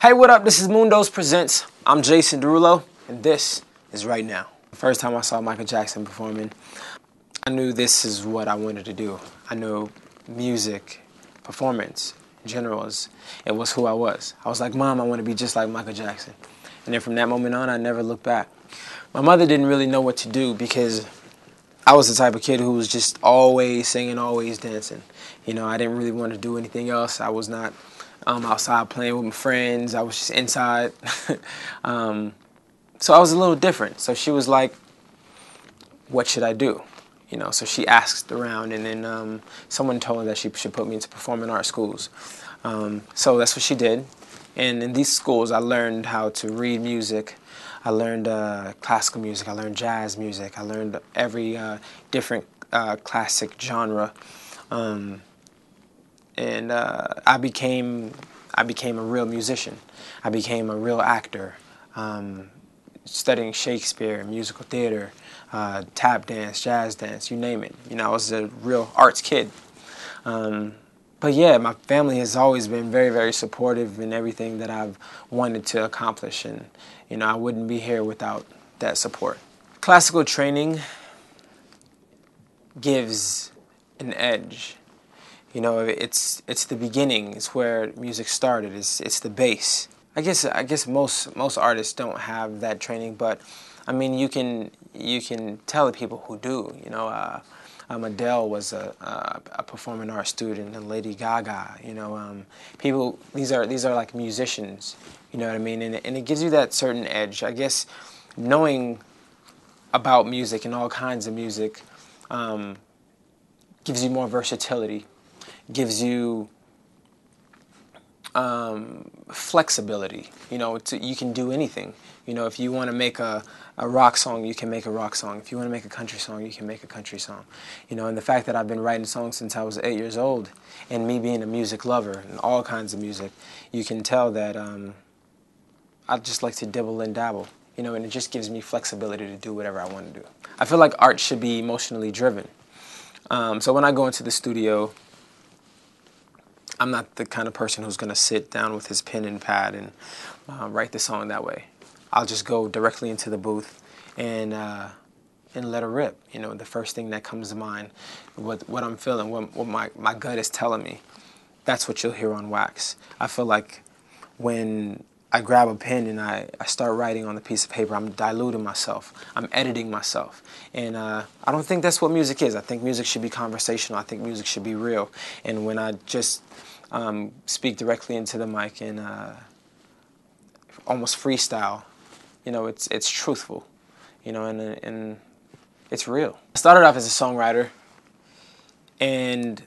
Hey, what up? This is Mundos Presents. I'm Jason Derulo, and this is Right Now. The first time I saw Michael Jackson performing, I knew this is what I wanted to do. I knew music, performance, in general, it was who I was. I was like, Mom, I want to be just like Michael Jackson. And then from that moment on, I never looked back. My mother didn't really know what to do because I was the type of kid who was just always singing, always dancing. You know, I didn't really want to do anything else. I was not outside playing with my friends. I was just inside. So I was a little different. So she was like, what should I do? You know, so she asked around, and then someone told her that she should put me into performing arts schools. So that's what she did. And in these schools, I learned how to read music. I learned classical music. I learned jazz music. I learned every different classic genre. And I became a real musician. I became a real actor, studying Shakespeare, musical theater, tap dance, jazz dance, you name it. You know, I was a real arts kid. But yeah, my family has always been very, very supportive in everything that I've wanted to accomplish, and you know, I wouldn't be here without that support. Classical training gives an edge. You know, it's the beginning. It's where music started. It's the base. I guess most artists don't have that training, but I mean, you can tell the people who do. You know, Adele was a performing arts student, and Lady Gaga. You know, people. These are like musicians. You know what I mean? And it gives you that certain edge. I guess knowing about music and all kinds of music gives you more versatility. Gives you flexibility. You know, you can do anything. You know, if you want to make a rock song, you can make a rock song. If you want to make a country song, you can make a country song. You know, and the fact that I've been writing songs since I was 8 years old, and me being a music lover and all kinds of music, you can tell that I just like to dibble and dabble. You know, and it just gives me flexibility to do whatever I want to do. I feel like art should be emotionally driven. So when I go into the studio, I'm not the kind of person who's going to sit down with his pen and pad and write the song that way. I'll just go directly into the booth and let her rip. You know, the first thing that comes to mind, what I'm feeling, what my gut is telling me, that's what you'll hear on wax. I feel like when I grab a pen and I start writing on the piece of paper, I'm diluting myself. I'm editing myself. And I don't think that's what music is. I think music should be conversational. I think music should be real. And when I just speak directly into the mic and almost freestyle, you know, it's truthful, you know, and it's real. I started off as a songwriter, and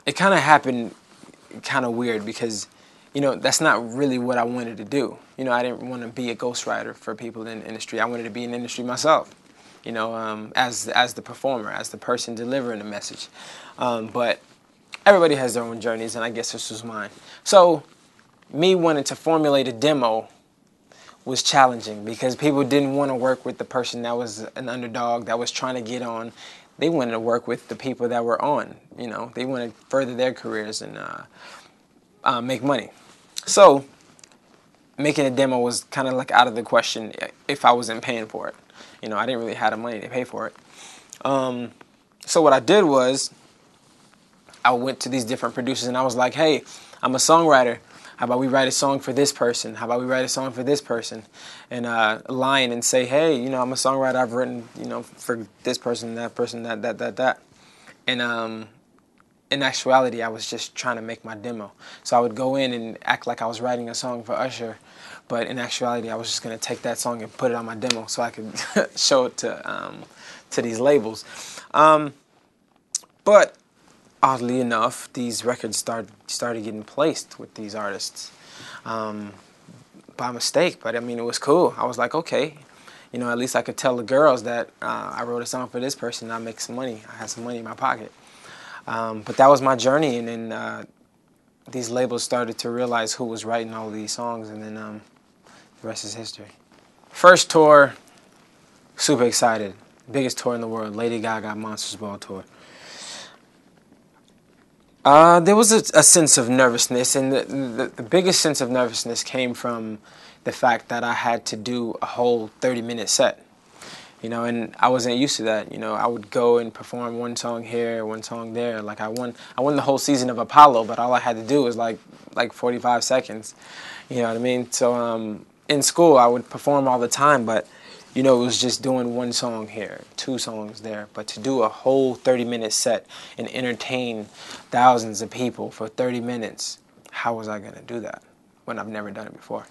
it kind of happened kind of weird because, you know, that's not really what I wanted to do. You know, I didn't want to be a ghostwriter for people in the industry. I wanted to be in the industry myself, you know, as the performer, as the person delivering the message. But everybody has their own journeys, and I guess this was mine. So me wanting to formulate a demo was challenging because people didn't want to work with the person that was an underdog, that was trying to get on. They wanted to work with the people that were on. You know, they wanted to further their careers and make money. So making a demo was kind of like out of the question if I wasn't paying for it. You know, I didn't really have the money to pay for it. So what I did was I went to these different producers and I was like, hey, I'm a songwriter. How about we write a song for this person? How about we write a song for this person? And line and say, hey, you know, I'm a songwriter. I've written, you know, for this person, that. And in actuality, I was just trying to make my demo. So I would go in and act like I was writing a song for Usher, but in actuality, I was just going to take that song and put it on my demo so I could show it to these labels. But oddly enough, these records started getting placed with these artists by mistake. But I mean, it was cool. I was like, okay, you know, at least I could tell the girls that I wrote a song for this person. I make some money. I had some money in my pocket. But that was my journey, and then these labels started to realize who was writing all of these songs, and then the rest is history. First tour, super excited. Biggest tour in the world, Lady Gaga Monsters Ball Tour. There was a sense of nervousness, and the biggest sense of nervousness came from the fact that I had to do a whole 30-minute set. And I wasn't used to that. I would go and perform one song here, one song there. Like I won the whole season of Apollo, but all I had to do was like 45 seconds. You know what I mean? So in school, I would perform all the time, but it was just doing one song here, two songs there. But to do a whole 30-minute set and entertain thousands of people for 30 minutes, how was I going to do that when I've never done it before?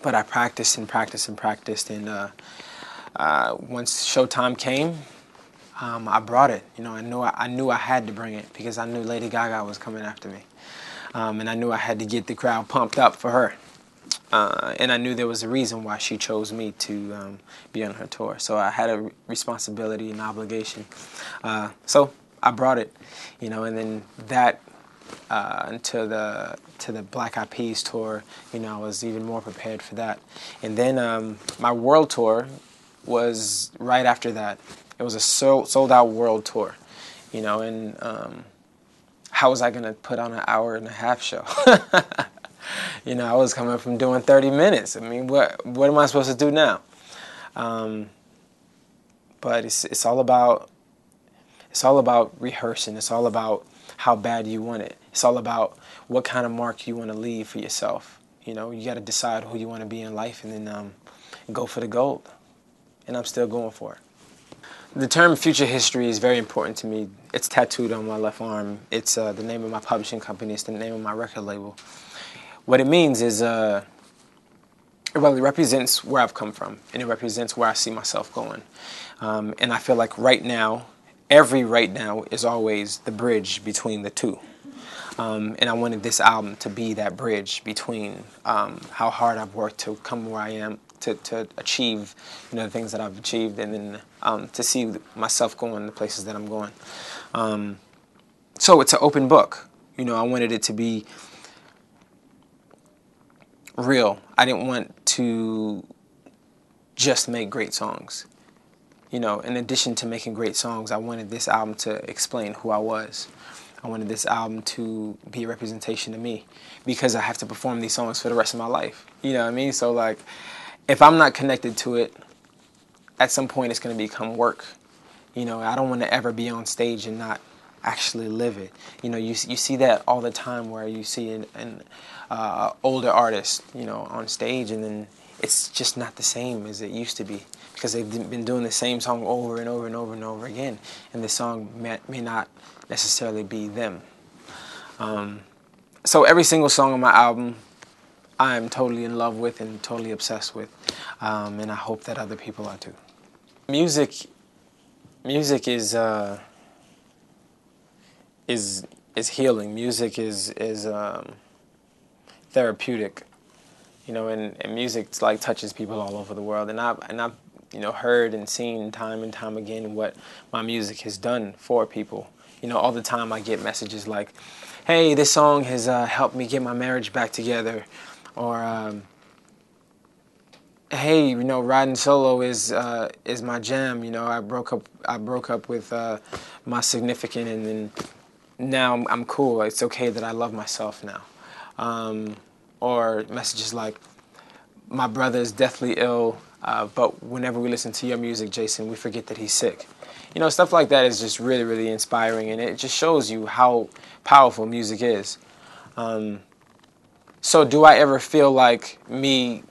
But I practiced and practiced and practiced, and once showtime came, I brought it. I knew I had to bring it because I knew Lady Gaga was coming after me, and I knew I had to get the crowd pumped up for her. And I knew there was a reason why she chose me to be on her tour. So I had a responsibility and obligation. So I brought it, and then that to the Black Eyed Peas tour, I was even more prepared for that. And then my world tour was right after that. It was a sold out world tour, and how was I going to put on an hour-and-a-half show? I was coming from doing 30 minutes. I mean, what am I supposed to do now? But it's all about rehearsing. It's all about how bad you want it. It's all about what kind of mark you want to leave for yourself. You got to decide who you want to be in life, and then go for the gold. And I'm still going for it. The term future history is very important to me. It's tattooed on my left arm. It's the name of my publishing company. It's the name of my record label. What it means is, it represents where I've come from, and it represents where I see myself going. And I feel like right now is always the bridge between the two. And I wanted this album to be that bridge between how hard I've worked to come where I am, to achieve the things that I've achieved, and then to see myself going the places that I'm going. So it's an open book. I wanted it to be real. I didn't want to just make great songs. In addition to making great songs, I wanted this album to explain who I was. I wanted this album to be a representation of me, because I have to perform these songs for the rest of my life. You know what I mean? So, like, if I'm not connected to it, at some point it's going to become work. I don't want to ever be on stage and not actually live it. You see that all the time, where you see an older artist, on stage, and then it's just not the same as it used to be, because they've been doing the same song over and over and over and over again, and the song may not necessarily be them. So every single song on my album, I'm totally in love with and totally obsessed with, and I hope that other people are too. Music is healing. Music is therapeutic, and music touches people all over the world. And I've heard and seen time and time again what my music has done for people. All the time I get messages like, "Hey, this song has helped me get my marriage back together," or "Hey, riding solo is my jam. I broke up with my significant, and then now I'm cool. It's okay that I love myself now." Or messages like, "My brother is deathly ill, but whenever we listen to your music, Jason, we forget that he's sick." Stuff like that is just really, really inspiring, and it just shows you how powerful music is. So do I ever feel like me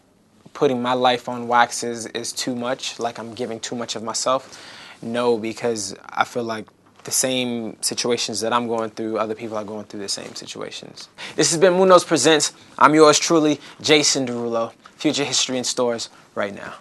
putting my life on wax is too much, like I'm giving too much of myself? No, because I feel like the same situations that I'm going through, other people are going through the same situations. This has been Munoz Presents. I'm yours truly, Jason Derulo. Future history in stores right now.